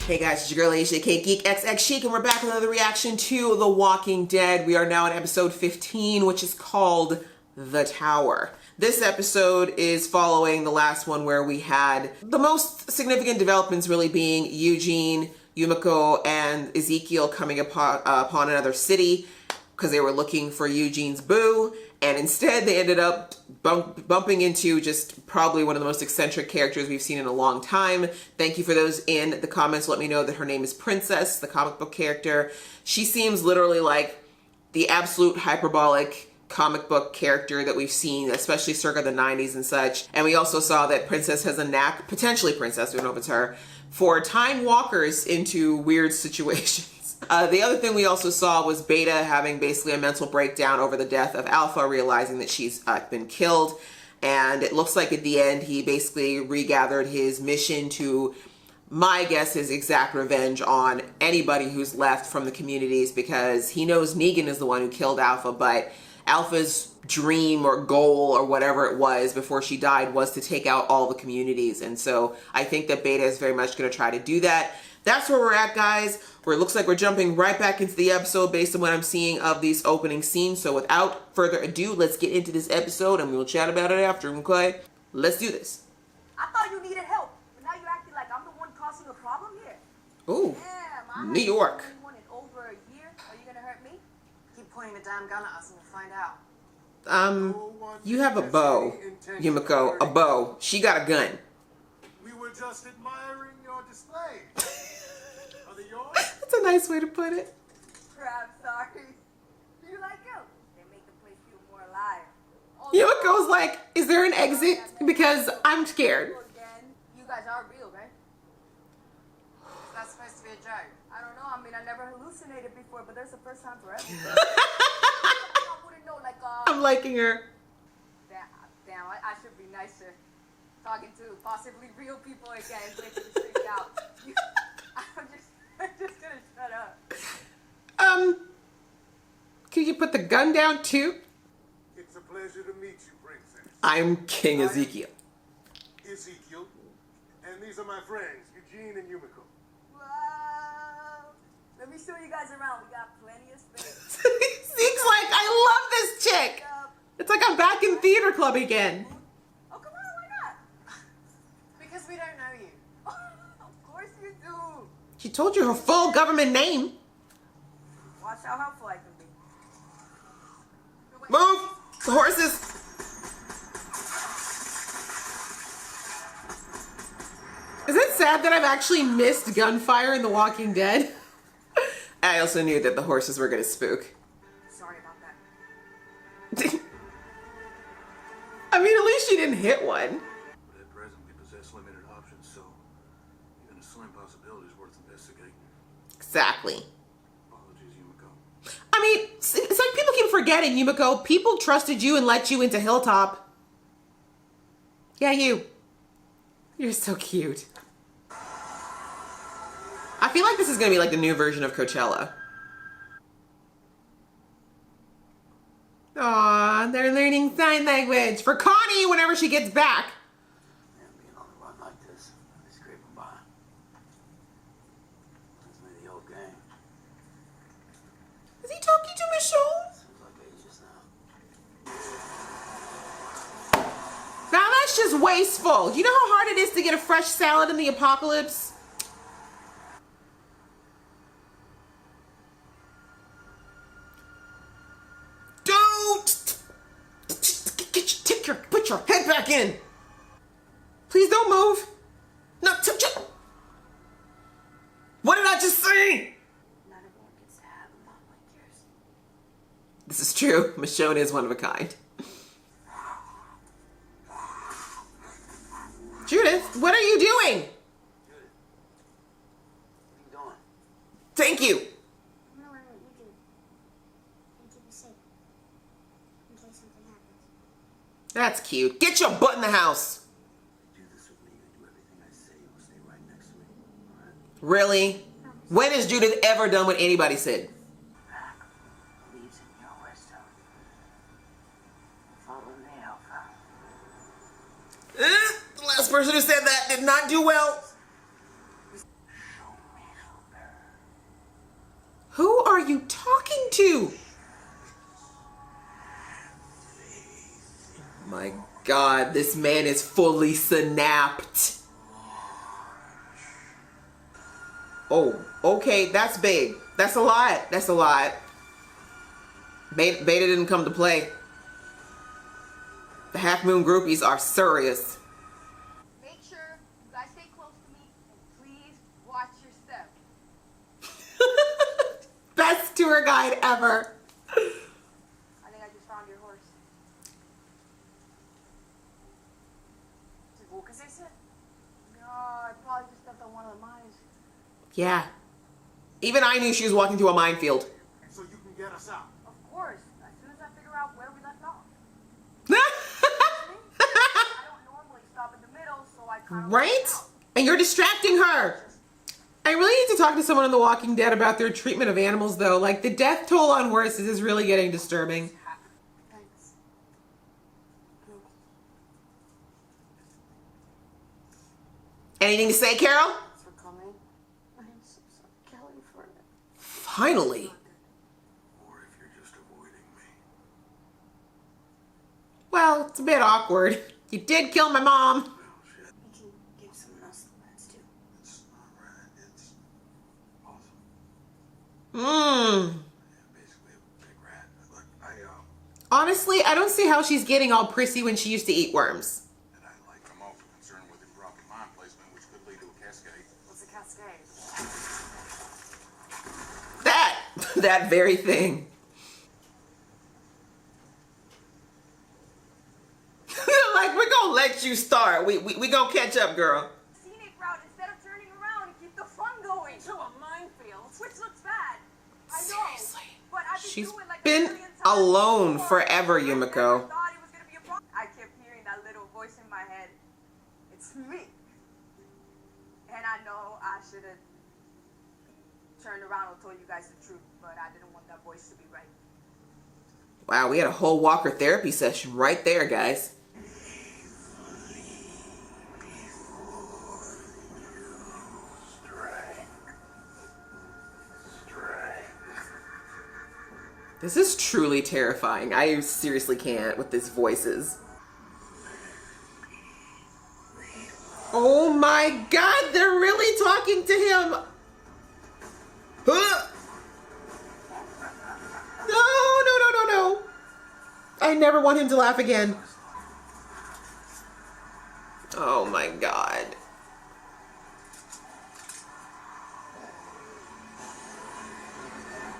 Hey guys, it's your girl Asia, aka Geek XX Chic, and we're back with another reaction to The Walking Dead. We are now on episode 15, which is called The Tower. This episode is following the last one where we had the most significant developments really being Eugene, Yumiko, and Ezekiel coming upon another city because they were looking for Eugene's boo, and instead they ended up bumping into just probably one of the most eccentric characters we've seen in a long time. Thank you for those in the comments. Let me know that her name is Princess, the comic book character. She seems literally like the absolute hyperbolic comic book character that we've seen, especially circa the 90s and such. And we also saw that Princess has a knack, potentially Princess, we don't know if it's her, for tying walkers into weird situations. The other thing we also saw was Beta having basically a mental breakdown over the death of Alpha, realizing that she's been killed. And it looks like at the end, he basically regathered his mission to, my guess is, exact revenge on anybody who's left from the communities, because he knows Negan is the one who killed Alpha, but Alpha's dream or goal or whatever it was before she died was to take out all the communities. And so I think that Beta is very much going to try to do that. That's where we're at, guys, where it looks like we're jumping right back into the episode based on what I'm seeing of these opening scenes. So without further ado, let's get into this episode and we'll chat about it after, okay? Let's do this. I thought you needed help, but now you're acting like I'm the one causing a problem here. Ooh, damn, New York. In over a year. Are you gonna hurt me? Keep pointing the damn gun at us and we'll find out. You have a bow, Yumiko, a bow. She got a gun. We were just admiring your display. Are they yours? That's a nice way to put it. Crap, sorry. Do you like them? They make the place feel more alive. Yumiko's like, is there an exit? Because I'm scared. You guys are real, right? Is that supposed to be a joke? I don't know. I mean, I never hallucinated before, but there's a first time for everything. I wouldn't know, like, I'm liking her. Damn, I should be nicer. Talking to possibly real people again, making the streets out. I'm just gonna shut up. Could you put the gun down too? It's a pleasure to meet you, Princess. I'm King Ezekiel. Ezekiel, and these are my friends, Eugene and Yumiko. Wow. Let me show you guys around. We got plenty of space. Zeke's like, I love this chick. It's like I'm back in theater club again. Oh, come on, why not? Because we don't know you. Of course you do. She told you her full government name. Watch how helpful I can be. Move! The horses! Is it sad that I've actually missed gunfire in The Walking Dead? I also knew that the horses were gonna spook. Sorry about that. I mean, at least she didn't hit one. But at present, we possess limited options, so even a slim possibility is worth investigating. Exactly. Apologies, Yumiko. I mean, it's like people keep forgetting, Yumiko. People trusted you and let you into Hilltop. Yeah, you. You're so cute. I feel like this is going to be like the new version of Coachella. Aw, they're learning sign language for Connie whenever she gets back. Man, being on the run like this, they scraping by. Reminds me of the old game. Is he talking to Michonne? Seems like ages now. Now that's just wasteful. You know how hard it is to get a fresh salad in the apocalypse? Put your head back in. Please don't move. No, what did I just say? Not everyone gets to have a mom like yours. This is true. Michonne is one of a kind. Judith, what are you doing? Judith, what are you doing? Thank you. I'm gonna learn what you do and keep you safe in case something happens. That's cute. Get your butt in the house. Do this with me. You do everything I say. You'll stay right next to me. All right? Really? When has Judith ever done what anybody said? Back believes in your wisdom. Follow me, Alpha. The last person who said that did not do well. Show me Who are you talking to? My God, this man is fully snapped. Oh, okay, that's big. That's a lot. That's a lot. Beta didn't come to play. The Half Moon groupies are serious. Make sure you guys stay close to me and please watch your step. Best tour guide ever. I think I just found your horse. Did Walker say so? No, I probably just stepped on one of the mines. Yeah. Even I knew she was walking through a minefield. So you can get us out. Of course, as soon as I figure out where we left off. I don't normally stop in the middle, so I kind of Right? And you're distracting her. I really need to talk to someone on The Walking Dead about their treatment of animals, though. Like, the death toll on horses is really getting disturbing. Thanks. Anything to say, Carol? Thanks for coming. I'm so sorry, Kelly, for it. Finally. Or if you're just avoiding me. Well, it's a bit awkward. You did kill my mom. Oh, shit. We can give someone else the plans too. It's not right. It's awesome. Mmm. Yeah, basically a big rat. Look, Honestly, I don't see how she's getting all prissy when she used to eat worms. and I'm also concerned with improper mine placement, which could lead to a cascade. What's a cascade? That very thing. Like, we're gonna let you start. We gonna catch up, girl. scenic route instead of turning around and keep the fun going. To a minefield. Which looks bad. I know. Seriously. But I've been She's doing like been a million times alone before. forever, I never Yumiko. thought it was gonna be a problem. I kept hearing that little voice in my head. It's me. And I know I should have turned around and told you guys the truth, but I didn't want that voice to be right. Wow, we had a whole Walker therapy session right there, guys. This is truly terrifying. I seriously can't with these voices. Oh my God, they're really talking to him. Huh? No. I never want him to laugh again. Oh my God.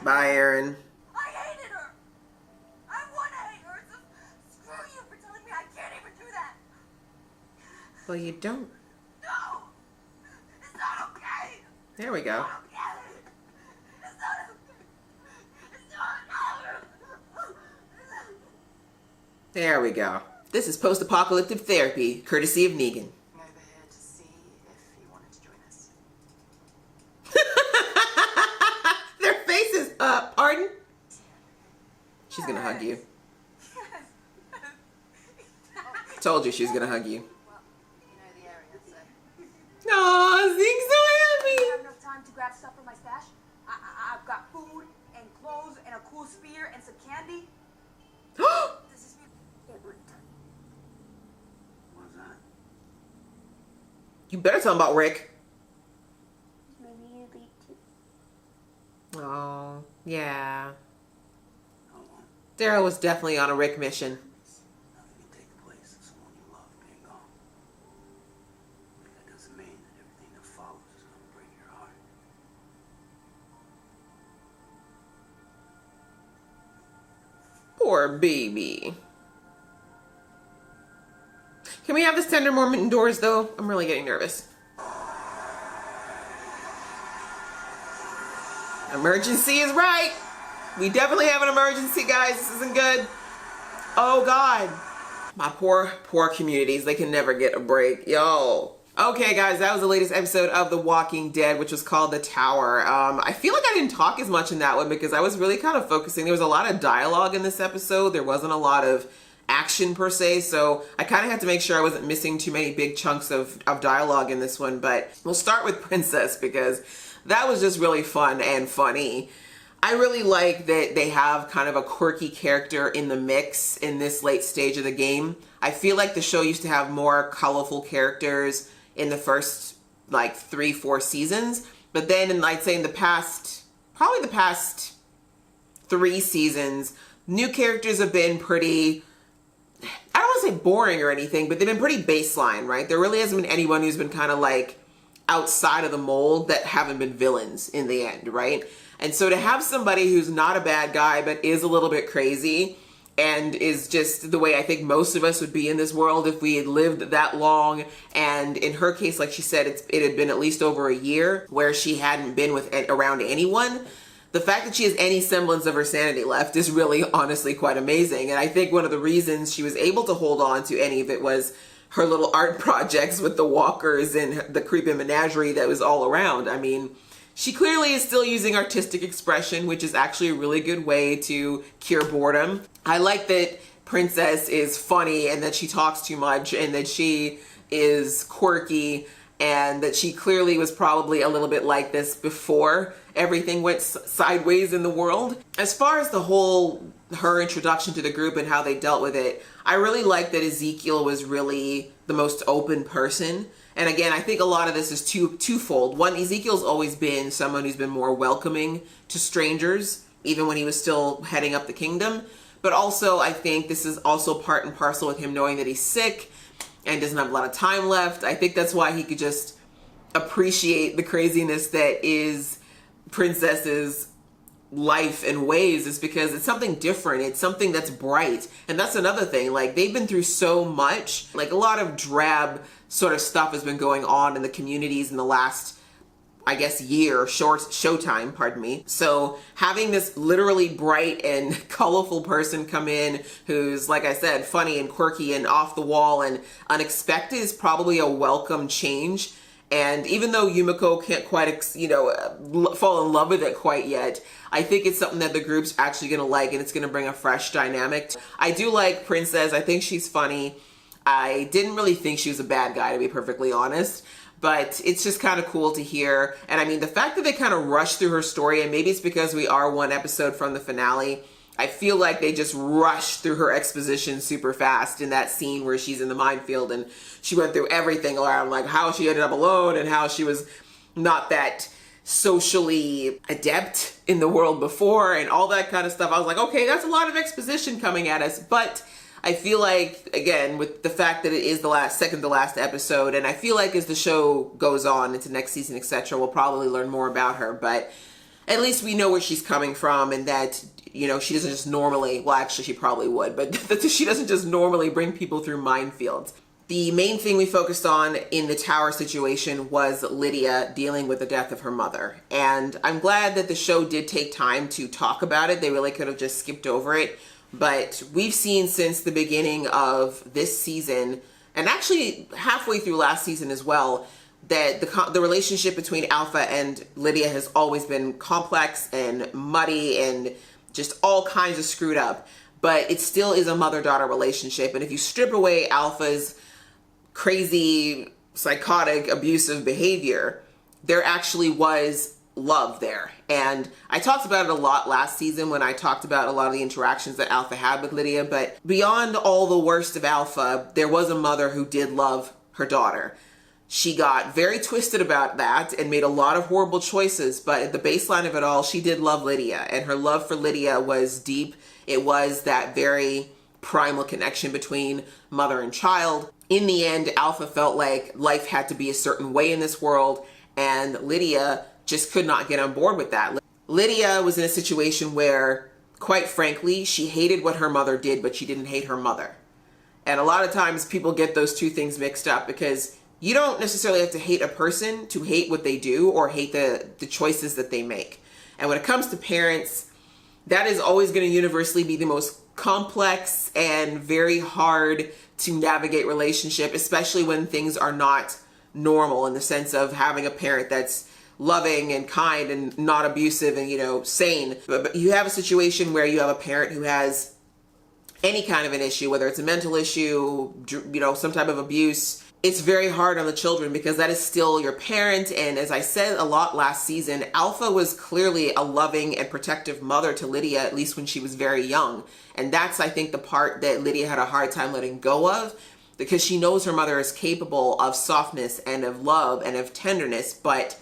Bye, Aaron. I hated her. I want to hate her. So screw you for telling me I can't even do that. Well, you don't. No. It's not okay. There we go. It's not okay. It's not. There we go. This is post-apocalyptic therapy, courtesy of Negan. I'm over here to see if you wanted to join us. Their faces. Pardon? She's gonna hug you. Told you she was gonna hug you. Well, you know the area, so. Aw, Zing's so I happy. have enough time to grab stuff from my stash. I've got food and clothes and a cool spear and some candy. This is me. It won't tell you. What's that? You better tell him about Rick. Maybe you leave too. Oh, yeah. I won't. Daryl was definitely on a Rick mission. Nothing can take the place of someone you love being gone. But that doesn't mean that everything that follows is going to break your heart. Poor baby. Can we have this tender moment indoors, though? I'm really getting nervous. Emergency is right. We definitely have an emergency, guys. This isn't good. Oh, God. My poor communities. They can never get a break. Yo. Okay, guys, that was the latest episode of The Walking Dead, which was called The Tower. I feel like I didn't talk as much in that one because I was really kind of focusing. There was a lot of dialogue in this episode. There wasn't a lot of action per se, so I kind of had to make sure I wasn't missing too many big chunks of dialogue in this one. But we'll start with Princess because that was just really fun and funny. I really like that they have kind of a quirky character in the mix in this late stage of the game. I feel like the show used to have more colorful characters in the first like 3-4 seasons, but then in, I'd say in the past, probably the past 3 seasons, new characters have been pretty, I don't want to say boring or anything, but they've been pretty baseline, right? There really hasn't been anyone who's been kind of like outside of the mold that haven't been villains in the end, right? And so to have somebody who's not a bad guy but is a little bit crazy and is just the way I think most of us would be in this world if we had lived that long, and in her case, like she said, it had been at least over a year where she hadn't been around anyone. The fact that she has any semblance of her sanity left is really honestly quite amazing. And I think one of the reasons she was able to hold on to any of it was her little art projects with the walkers and the creepy menagerie that was all around. I mean, she clearly is still using artistic expression, which is actually a really good way to cure boredom. I like that Princess is funny and that she talks too much and that she is quirky and that she clearly was probably a little bit like this before everything went sideways in the world. As far as her introduction to the group and how they dealt with it, I really like that Ezekiel was really the most open person. And again, I think a lot of this is twofold. One, Ezekiel's always been someone who's been more welcoming to strangers, even when he was still heading up the kingdom. But also, I think this is also part and parcel with him knowing that he's sick and doesn't have a lot of time left. I think that's why he could just appreciate the craziness that is Princess's life and ways, is because it's something different. It's something that's bright. And that's another thing. Like, they've been through so much. Like, a lot of drab sort of stuff has been going on in the communities in the last, I guess, year, showtime, pardon me. So having this literally bright and colorful person come in who's, like I said, funny and quirky and off the wall and unexpected is probably a welcome change. And even though Yumiko can't quite, fall in love with it quite yet, I think it's something that the group's actually going to like, and it's going to bring a fresh dynamic. I do like Princess. I think she's funny. I didn't really think she was a bad guy, to be perfectly honest, but it's just kind of cool to hear. And I mean, the fact that they kind of rushed through her story, and maybe it's because we are one episode from the finale, I feel like they just rushed through her exposition super fast in that scene where she's in the minefield and she went through everything around, like how she ended up alone and how she was not that socially adept in the world before and all that kind of stuff. I was like, okay, that's a lot of exposition coming at us. But I feel like, again, with the fact that it is the second to last episode, and I feel like as the show goes on into next season, etc., we'll probably learn more about her. But at least we know where she's coming from, and that, she doesn't just normally, well, actually she probably would, but that she doesn't just normally bring people through minefields. The main thing we focused on in the tower situation was Lydia dealing with the death of her mother. And I'm glad that the show did take time to talk about it. They really could have just skipped over it. But we've seen since the beginning of this season, and actually halfway through last season as well, that the relationship between Alpha and Lydia has always been complex and muddy and just all kinds of screwed up. But it still is a mother-daughter relationship. And if you strip away Alpha's crazy, psychotic, abusive behavior, there actually was love there. And I talked about it a lot last season when I talked about a lot of the interactions that Alpha had with Lydia. But beyond all the worst of Alpha, there was a mother who did love her daughter. She got very twisted about that and made a lot of horrible choices, but at the baseline of it all, she did love Lydia, and her love for Lydia was deep. It was that very primal connection between mother and child. In the end, Alpha felt like life had to be a certain way in this world, and Lydia just could not get on board with that. Lydia was in a situation where, quite frankly, she hated what her mother did, but she didn't hate her mother. And a lot of times people get those two things mixed up, because you don't necessarily have to hate a person to hate what they do or hate the choices that they make. And when it comes to parents, that is always going to universally be the most complex and very hard to navigate relationship, especially when things are not normal, in the sense of having a parent that's loving and kind and not abusive and, sane. But you have a situation where you have a parent who has any kind of an issue, whether it's a mental issue, some type of abuse, it's very hard on the children because that is still your parent. And as I said a lot last season, Alpha was clearly a loving and protective mother to Lydia, at least when she was very young. And that's, I think, the part that Lydia had a hard time letting go of, because she knows her mother is capable of softness and of love and of tenderness, but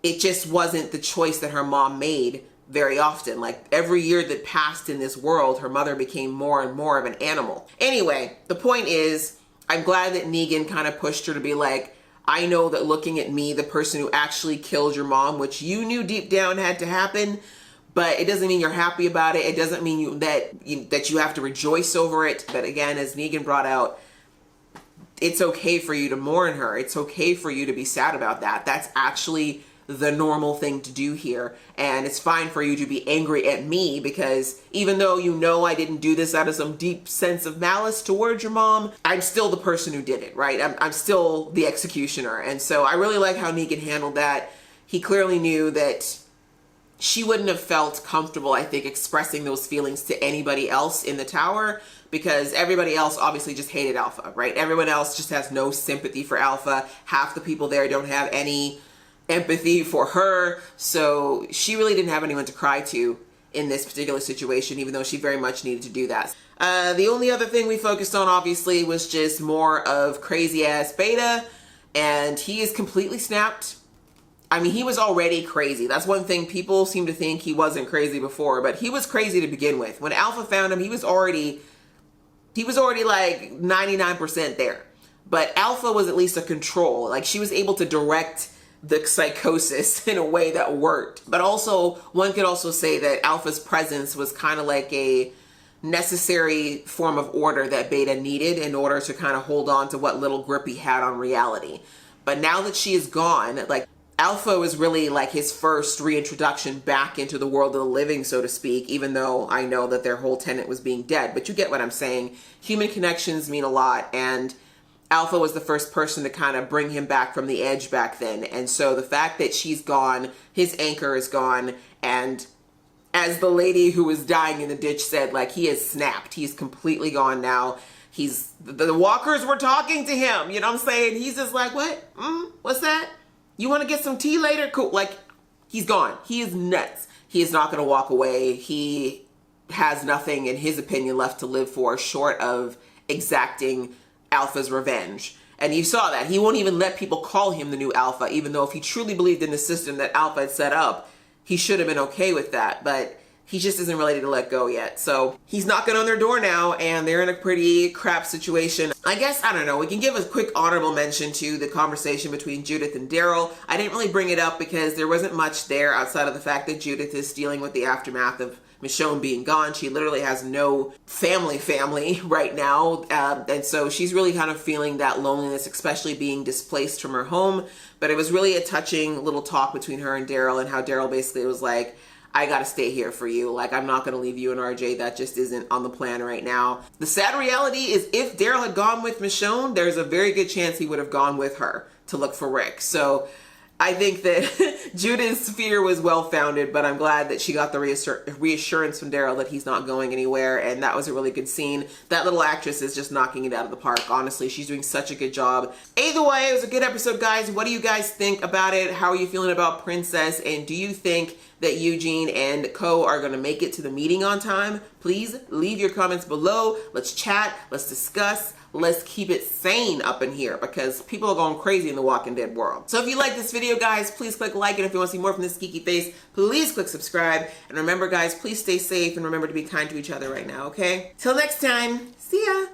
it just wasn't the choice that her mom made very often. Like every year that passed in this world, her mother became more and more of an animal. Anyway, the point is, I'm glad that Negan kind of pushed her to be like, I know that looking at me, the person who actually killed your mom, which you knew deep down had to happen, but it doesn't mean you're happy about it. It doesn't mean that you have to rejoice over it. But again, as Negan brought out, it's okay for you to mourn her. It's okay for you to be sad about that. That's actually the normal thing to do here. And it's fine for you to be angry at me, because even though you know I didn't do this out of some deep sense of malice towards your mom, I'm still the person who did it, right? I'm still the executioner. And so I really like how Negan handled that. He clearly knew that she wouldn't have felt comfortable, I think, expressing those feelings to anybody else in the tower, because everybody else obviously just hated Alpha, right? Everyone else just has no sympathy for Alpha. Half the people there don't have any empathy for her. So she really didn't have anyone to cry to in this particular situation, even though she very much needed to do that. The only other thing we focused on, obviously, was just more of crazy ass Beta, and he is completely snapped. I mean, he was already crazy. That's one thing. People seem to think he wasn't crazy before, but he was crazy to begin with. When Alpha found him, he was already like 99% there. But Alpha was at least a control. Like, she was able to direct the psychosis in a way that worked. But also, one could also say that Alpha's presence was kind of like a necessary form of order that Beta needed in order to kind of hold on to what little grip he had on reality. But now that she is gone, like, Alpha was really like his first reintroduction back into the world of the living, so to speak, even though I know that their whole tenet was being dead. But you get what I'm saying. Human connections mean a lot, and Alpha was the first person to kind of bring him back from the edge back then. And so the fact that she's gone, his anchor is gone, and as the lady who was dying in the ditch said, like, he has snapped. He's completely gone now. The walkers were talking to him, you know what I'm saying? He's just like, what? What's that? You want to get some tea later? Cool. Like, he's gone. He is nuts. He is not going to walk away. He has nothing, in his opinion, left to live for short of exacting Alpha's revenge. And you saw that. He won't even let people call him the new Alpha, even though if he truly believed in the system that Alpha had set up, he should have been okay with that. But he just isn't ready to let go yet. So he's knocking on their door now, and they're in a pretty crap situation. I guess, I don't know, we can give a quick honorable mention to the conversation between Judith and Daryl. I didn't really bring it up because there wasn't much there outside of the fact that Judith is dealing with the aftermath of Michonne being gone. She literally has no family right now. And so she's really kind of feeling that loneliness, especially being displaced from her home. But it was really a touching little talk between her and Daryl, and how Daryl basically was like, I gotta stay here for you. Like, I'm not gonna leave you and RJ. That just isn't on the plan right now. The sad reality is, if Daryl had gone with Michonne, there's a very good chance he would have gone with her to look for Rick. So I think that Judith's fear was well-founded, but I'm glad that she got the reassurance from Daryl that he's not going anywhere, and that was a really good scene. That little actress is just knocking it out of the park. Honestly, she's doing such a good job. Either way, it was a good episode, guys. What do you guys think about it? How are you feeling about Princess? And do you think that Eugene and Co are going to make it to the meeting on time? Please leave your comments below. Let's chat. Let's discuss. Let's keep it sane up in here, because people are going crazy in the Walking Dead world. So if you like this video, guys, please click like, and if you want to see more from this geeky face, please click subscribe. And remember, guys, please stay safe and remember to be kind to each other right now, okay? Till next time, see ya!